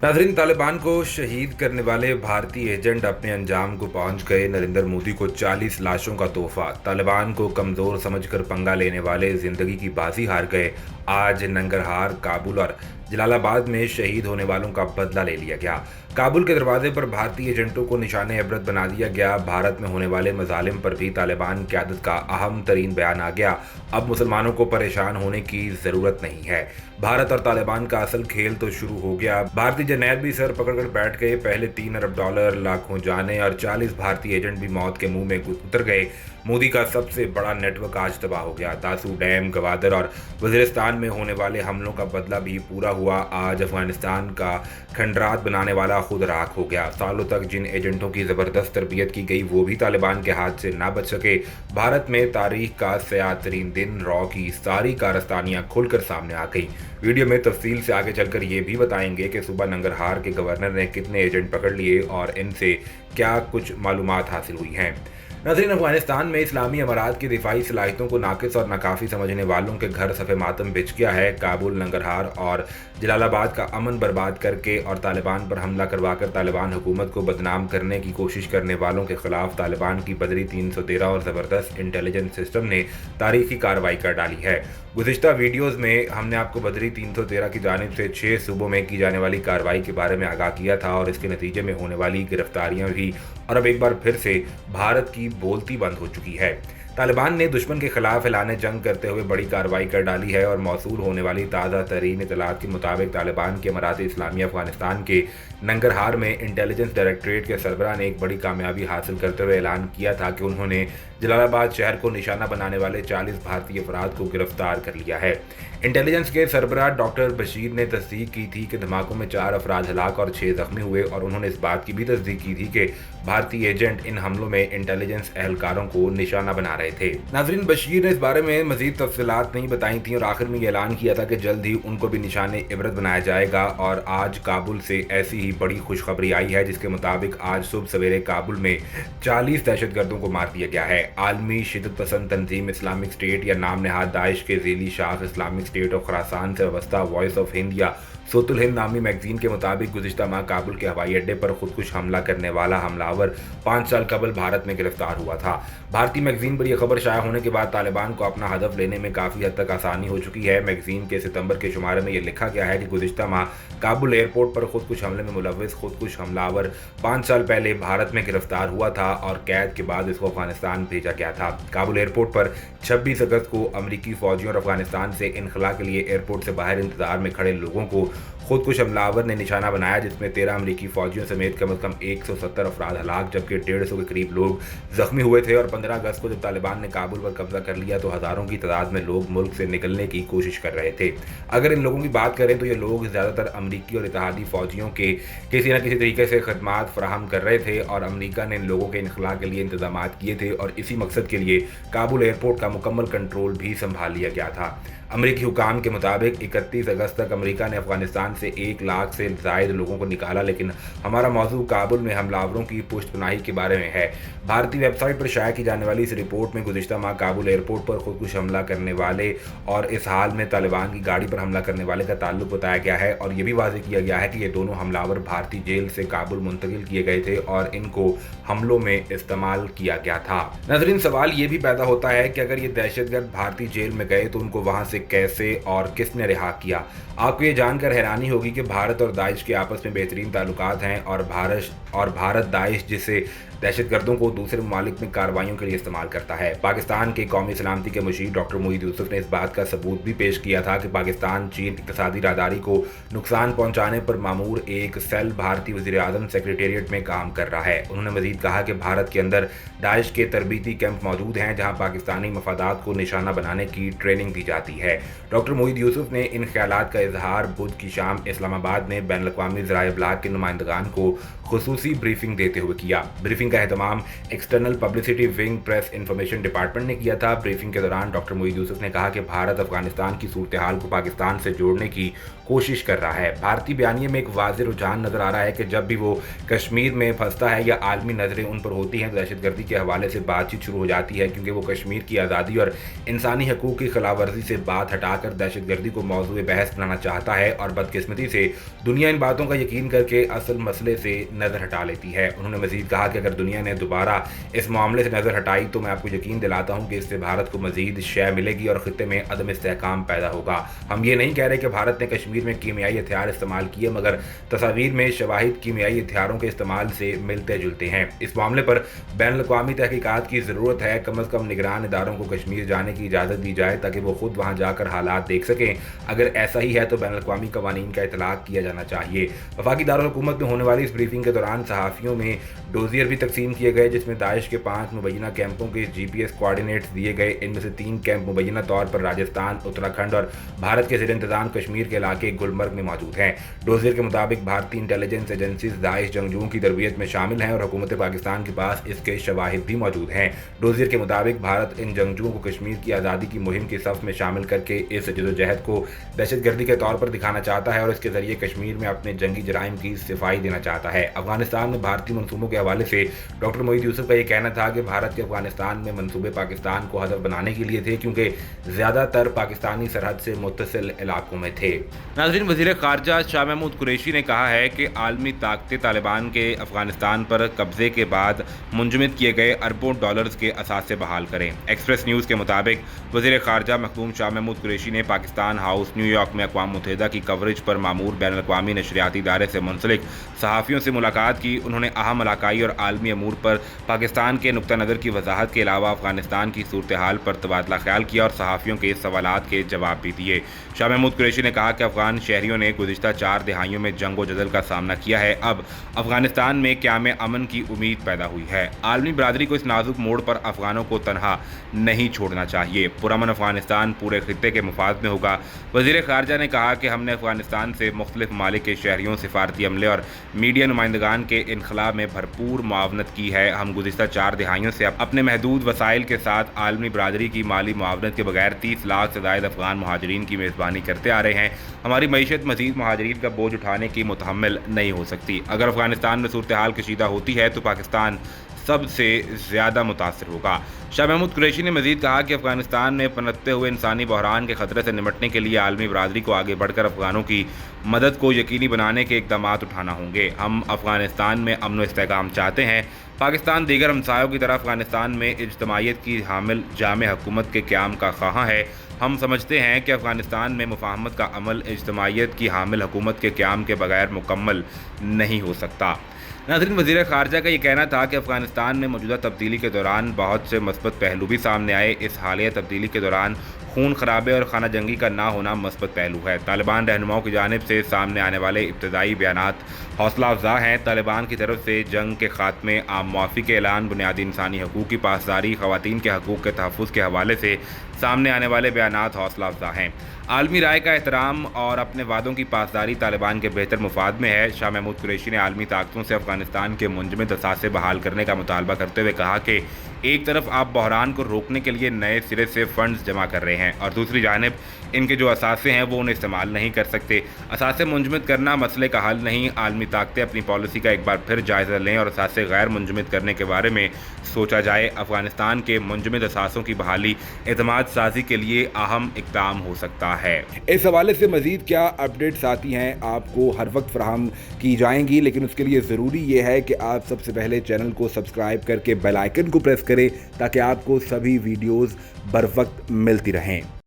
नाजरीन, तालिबान को शहीद करने वाले भारतीय एजेंट अपने अंजाम को पहुंच गए। नरेंद्र मोदी को 40 लाशों का तोहफा। तालिबान को कमजोर समझकर पंगा लेने वाले जिंदगी की बाजी हार गए। आज नंगरहार, काबुल और जलालाबाद में शहीद होने वालों का बदला ले लिया गया। काबुल के दरवाजे पर भारतीय एजेंटों को निशाने इबरत बना दिया गया। भारत में होने वाले मजालिम पर भी तालिबान क़यादत का अहम तरीन बयान आ गया। अब मुसलमानों को परेशान होने की जरूरत नहीं है। भारत और तालिबान का असल खेल तो शुरू हो गया। भारतीय जरनैल भी सर पकड़कर बैठ गए। पहले $3 अरब, लाखों जाने और 40 भारतीय एजेंट भी मौत के मुंह में उतर गए। मोदी का सबसे बड़ा नेटवर्क आज तबाह हो गया। दासू डैम, गवादर और वजीरिस्तान में होने वाले हमलों का बदला भी पूरा हुआ। आज अफगानिस्तान का खंडरात बनाने वाला खुद राख हो गया। सालों तक जिन एजेंटों की जबरदस्त तरबियत की गई वो भी तालिबान के हाथ से ना बच सके। भारत में तारीख का सयाह तरीन दिन, रॉ की सारी कारस्तानियां खुलकर सामने आ गई। वीडियो में तफसील से आगे चलकर ये भी बताएंगे कि सुबह नंगरहार के गवर्नर ने कितने एजेंट पकड़ लिए और इनसे क्या कुछ मालूमात हासिल हुई हैं। नाज़रीन, अफगानिस्तान में इस्लामी अमारात की दिफाई सलाहियतों को नाकिस और नाकाफी समझने वालों के घर सफ़े मातम बिछ गया है। काबुल, नंगरहार और जलालाबाद का अमन बर्बाद करके और तालिबान पर हमला करवाकर तालिबान हुकूमत को बदनाम करने की कोशिश करने वालों के खिलाफ तालिबान की बदरी 313 और ज़बरदस्त इंटेलिजेंस सिस्टम ने तारीखी कार्रवाई कर डाली है। गुज़िश्ता वीडियोज़ में हमने आपको बदरी 313 की जानिब से 6 सूबों में की जाने वाली कार्रवाई के बारे में आगाह किया था और इसके नतीजे में होने वाली गिरफ्तारियां भी और अब एक बार फिर से भारत की बोलती बंद हो चुकी है। तालिबान ने दुश्मन के खिलाफ ऐलान जंग करते हुए बड़ी कार्रवाई कर डाली है और मौसूल होने वाली ताज़ा तरीन इतलात के मुताबिक तालिबान के अमारात इस्लामिया अफगानिस्तान के नंगरहार में इंटेलिजेंस डायरेक्टरेट के सरबराह ने एक बड़ी कामयाबी हासिल करते हुए ऐलान किया था कि उन्होंने जलालाबाद शहर को निशाना बनाने वाले 40 भारतीय अफराद को गिरफ्तार कर लिया है। इंटेलिजेंस के सरबराह डॉक्टर बशीर ने तस्दीक की थी कि धमाकों में 4 अफराद हलाक और 6 जख्मी हुए और उन्होंने इस बात की भी तस्दीक की थी कि भारतीय एजेंट इन हमलों में इंटेलिजेंस एहलकारों को निशाना बना रहे थे। नाजरीन, बशीर ने इस बारे में मजीद तफसीलात नहीं बताई थी और आखिर में ये ऐलान किया था कि जल्द ही उनको भी निशाने इबरत बनाया जाएगा। और आज काबुल से ऐसी ही बड़ी खुशखबरी आई है जिसके मुताबिक आज सुबह सवेरे काबुल में 40 दहशतगर्दों को मार दिया गया है। आलमी शिदत पसंद तंजीम इस्लामिक स्टेट या नाम नहाद दाइश के ज़ेली शाख इस्लामिक स्टेट ऑफ खुरासान से वाबस्ता वॉइस ऑफ हिंद या सोतुल हिंद नामी मैगजीन के मुताबिक गुज़िश्ता माह काबुल के हवाई अड्डे पर खुदकुश हमला करने वाला हमलावर 5 साल कबल भारत में गिरफ्तार हुआ था। भारतीय मैगजीन पर यह खबर शाया होने के बाद तालिबान को अपना हदफ लेने में काफ़ी हद तक आसानी हो चुकी है। मैगजीन के सितंबर के शुमारे में यह लिखा गया है कि गुज़िश्ता माह काबुल एयरपोर्ट पर खुदकुश हमले में मुलव्विस खुदकुश हमलावर 5 साल पहले भारत में गिरफ्तार हुआ था और कैद के बाद इसको अफगानिस्तान भेजा गया था। काबुल एयरपोर्ट पर 26 अगस्त को अमरीकी फौजियों और अफगानिस्तान से इनखला के लिए एयरपोर्ट से बाहर इंतजार में खड़े लोगों को खुदकुश हमलावर ने निशाना बनाया, जिसमें 13 अमरीकी फौजियों समेत कम से कम 170 अफराद हलाक जबकि 150 के करीब लोग जख्मी हुए थे। और 15 अगस्त को जब तालिबान ने काबुल पर कब्जा कर लिया तो हज़ारों की तादाद में लोग मुल्क से निकलने की कोशिश कर रहे थे। अगर इन लोगों की बात करें तो ये लोग ज़्यादातर अमरीकी और इत्तेहादी फौजियों के किसी न किसी तरीके से खदमात फराहम कर रहे थे और अमरीका ने इन लोगों के इनखला के लिए इंतजाम किए थे और इसी मकसद के लिए काबुल एयरपोर्ट का मुकम्मल कंट्रोल भी संभाल लिया गया था। अमरीकी हुकाम के मुताबिक 31 अगस्त तक अमरीका ने अफगानिस्तान से 1 लाख से जायद लोगों को निकाला, लेकिन हमारा मौजू काबुल में हमलावरों की पुष्टपनाही के बारे में है। भारतीय वेबसाइट पर शाया की जाने वाली इस रिपोर्ट में गुज़िश्ता माह काबुल एयरपोर्ट पर खुदकुश हमला करने वाले और इस हाल में तालिबान की गाड़ी पर हमला करने वाले का ताल्लुक बताया गया है और यह भी वाज़ेह किया गया है कि ये दोनों हमलावर भारतीय जेल से काबुल मुंतकिल किए गए थे और इनको हमलों में इस्तेमाल किया गया था। नाज़रीन, सवाल ये भी पैदा होता है कि अगर ये दहशतगर्द भारतीय जेल में गए तो उनको वहाँ से कैसे और किसने रिहा किया। आपको ये जानकर हैरानी होगी कि भारत और दाइश के आपस में बेहतरीन ताल्लुकात हैं और भारत दाइश जिसे दहशतगर्दों को दूसरे ममालिक में कार्रवाइयों के लिए इस्तेमाल करता है। पाकिस्तान के कौमी सलामती के मुशीर डॉक्टर मोईद यूसुफ ने इस बात का सबूत भी पेश किया था कि पाकिस्तान चीन इक़्तिसादी राहदारी को नुकसान पहुंचाने पर मामूर एक सेल भारतीय वज़ीर-ए-आज़म सेक्रेटेरिएट में काम कर रहा है। उन्होंने मजीद कहा कि भारत के अंदर दाइश के तरबीती कैंप मौजूद हैं जहाँ पाकिस्तानी मफादात को निशाना बनाने की ट्रेनिंग दी जाती है। डॉक्टर मोईद यूसुफ ने इन ख्यालात का इजहार बुध की शाम इस्लामाबाद में बैनुल-अक़वामी ज़राए इब्लाग के नुमाइंदगान को खुसूसी खसूसी ब्रीफिंग देते हुए किया। ब्रीफिंग का एहतमाम external publicity wing press information department ने किया था। ब्रीफिंग के दौरान डॉक्टर मोईद यूसुफ ने कहा कि भारत अफगानिस्तान की सूरत हाल को पाकिस्तान से जोड़ने की कोशिश कर रहा है। भारतीय बयानिए में एक वाज़ेह रुझान नजर आ रहा है कि जब भी वो कश्मीर में फंसता है या आलमी नज़रें उन पर होती हैं तो दहशतगर्दी के हवाले से बातचीत शुरू हो जाती है, क्योंकि वो कश्मीर की आज़ादी और इंसानी हकूक़ की खिलाफवर्जी से बात हटाकर दहशतगर्दी को मौजूद बहस बनाना चाहता है और बदकिस्मती से दुनिया इन बातों का यकीन करके असल मसले से नज़र हटा लेती है। उन्होंने मज़ीद कहा कि अगर दुनिया ने दोबारा इस मामले से नज़र हटाई तो मैं आपको यकीन दिलाता हूँ कि इससे भारत को मज़ीद शय मिलेगी और ख़ित्ते में अदम इस्तेहकाम पैदा होगा। हम ये नहीं कह रहे कि भारत ने कश्मीर में कीमियाई हथियार इस्तेमाल किए, मगर तस्वीर में शवाहिद कीमियाई हथियारों के इस्तेमाल से मिलते जुलते हैं। इस मामले पर बैनुल-अक़वामी तहकीकात की ज़रूरत है। कम अज़ कम निगरान इदारों को कश्मीर जाने की इजाज़त दी जाए ताकि वो खुद वहाँ जाकर हालात देख सकें। अगर ऐसा ही है तो बैनुल-अक़वामी क़वानीन का इतलाक़ किया जाना चाहिए। वफाकी दारुल हुकूमत में होने वाली इस ब्रीफिंग के दौरान सहाफ़ियों में डोजियर भी तकसीम किए गए, जिसमें दाइश के 5 मुबैना कैंपों के GPS कोऑर्डिनेट्स दिए गए। इनमें से 3 कैंप मुबैना तौर पर राजस्थान, उत्तराखंड और भारत के ज़ेर इंतज़ाम कश्मीर के इलाके गुलमर्ग में मौजूद हैं। डोजियर के मुताबिक भारतीय इंटेलिजेंस एजेंसीज दाइश जंगजुओं की तरबियत में शामिल हैं और हुकूमत पाकिस्तान के पास इसके शवाहिद भी मौजूद हैं। डोजियर के मुताबिक भारत इन जंगजुओं को कश्मीर की आज़ादी की मुहिम की सफ में शामिल करके इस जदोजहद को दहशतगर्दी के तौर पर दिखाना चाहता है और इसके जरिए कश्मीर में अपने जंगी जराइम की सफाई देना चाहता है। अफगानिस्तान में भारतीय मनसूबों के हवाले से डॉक्टर मोईद यूसुफ का ये कहना था कि भारत के अफगानिस्तान में मनसूबे पाकिस्तान को हदफ बनाने के लिए थे, क्योंकि ज़्यादातर पाकिस्तानी सरहद से मुत्तसिल इलाकों में थे। नाज़रीन, वज़ीर ख़ारजा शाह महमूद कुरैशी ने कहा है कि आलमी ताकतें तालिबान के अफगानिस्तान पर कब्जे के बाद मुंजमद किए गए अरबों डॉलर्स के असासे बहाल करें। एक्सप्रेस न्यूज़ के मुताबिक वज़ीर ख़ारजा मखदूम शाह महमूद कुरैशी ने पाकिस्तान हाउस न्यूयॉर्क में अक़वाम मुत्तहिदा की कवरेज पर मामूर बैनुल-अक़वामी नशरियाती इदारे से मुंसलिक सहाफ़ियों से मुलाकात की। उन्होंने अहम इलाकाई और आलमी अमूर पर पाकिस्तान के नुक्ता नज़र की वजाहत के अलावा अफगानिस्तान की सूरत हाल पर तबादला ख्याल किया और सहाफ़ियों के सवालात के जवाब भी दिए। शाह महमूद कुरैशी ने कहा कि अफगान शहरियों ने गुज़िश्ता 4 दहाइयों में जंग व जदल का सामना किया है। अब अफगानिस्तान में क़याम अमन की उम्मीद पैदा हुई है। आलमी बरादरी को इस नाजुक मोड़ पर अफगानों को तनहा नहीं छोड़ना चाहिए। पुरअमन अफगानिस्तान पूरे खित्ते के मुफाद में होगा। वज़ीर ख़ारजा ने कहा कि हमने अफगानिस्तान से मुख्तलिफ ममालिक के शहरियों, सिफारती अमले और मीडिया नुमाइंदगान के इनखला में भरपूर मुआवनत की है। हम गुज़िश्ता 4 दहाइयों से अपने महदूद वसाइल के साथ आलमी बरादरी की माली मुआवनत के बगैर 30 लाख से ज़ायद अफगान महाजरीन की मेज़बानी करते आ रहे हैं। हमारी मईशत मज़ीद महाजरीन का बोझ उठाने की मुतहम्मिल नहीं हो सकती। अगर अफगानिस्तान में सूरत हाल कशीदा होती है तो पाकिस्तान सबसे ज़्यादा मुतासर होगा। शाह महमूद कुरैशी ने मज़ीद कहा कि अफगानिस्तान में पनपते हुए इंसानी बहरान के ख़तरे से निपटने के लिए आलमी बरादरी को आगे बढ़कर अफगानों की मदद को यकीनी बनाने के इक़दाम उठाना होंगे। हम अफगानिस्तान में अमन व इस्तेहकाम चाहते हैं। पाकिस्तान दीगर हमसायों की तरह अफगानिस्तान में इज्तमाइयत की हामिल जामे हुकूमत के क़याम का ख़्वाह है। हम समझते हैं कि अफगानिस्तान में मुफाहमत का अमल इज्तमाइयत की हामिल हुकूमत के क़याम के बगैर मुकम्मल नहीं हो सकता। नाज़रीन, वज़ीर ख़ारजा का ये कहना था कि अफगानिस्तान में मौजूदा तब्दीली के दौरान बहुत से मस्बत पहलू भी सामने आए। इस हालिया तब्दीली के दौरान खून खराबे और खाना जंगी का ना होना मस्बत पहलू है। तालिबान रहनुमाओं की जानिब से सामने आने वाले इब्तदाई बयानात हौसला अफजा हैं। तालिबान की तरफ से जंग के खात्मे, आम मुआफ़ी के ऐलान, बुनियादी इंसानी हकूक़ की पासदारी, ख़वातीन के हकूक़ के तहफ़्फ़ुज़ के हवाले से सामने आने वाले बयानात हौसला अफजा हैं। आलमी राय का एहतराम और अपने वादों की पासदारी तालिबान के बेहतर मुफाद में है। शाह महमूद कुरैशी ने आलमी ताकतों से अफगानिस्तान के मुंजमद असासे बहाल करने का मुतालबा करते हुए कहा कि एक तरफ आप बहरान को रोकने के लिए नए सिरे से फंड्स जमा कर रहे हैं और दूसरी जानिब इनके जो असासे हैं वो उन्हें इस्तेमाल नहीं कर सकते। असासे मुंजमद करना मसले का हल नहीं। आलमी ताकतें अपनी पॉलिसी का एक बार फिर जायज़ा लें और असासे गैर मुंजमद करने के बारे में सोचा जाए। अफगानिस्तान के मुंजमद असासों की बहाली एतमाद साजी के लिए अहम इक़दाम हो सकता है। इस हवाले से मज़ीद क्या अपडेट्स आती हैं आपको हर वक्त फराहम की जाएंगी, लेकिन उसके लिए ज़रूरी ये है कि आप सबसे पहले चैनल को सब्सक्राइब करके बेल आइकन को प्रेस करें ताकि आपको सभी वीडियोज़ बर वक्त मिलती रहें।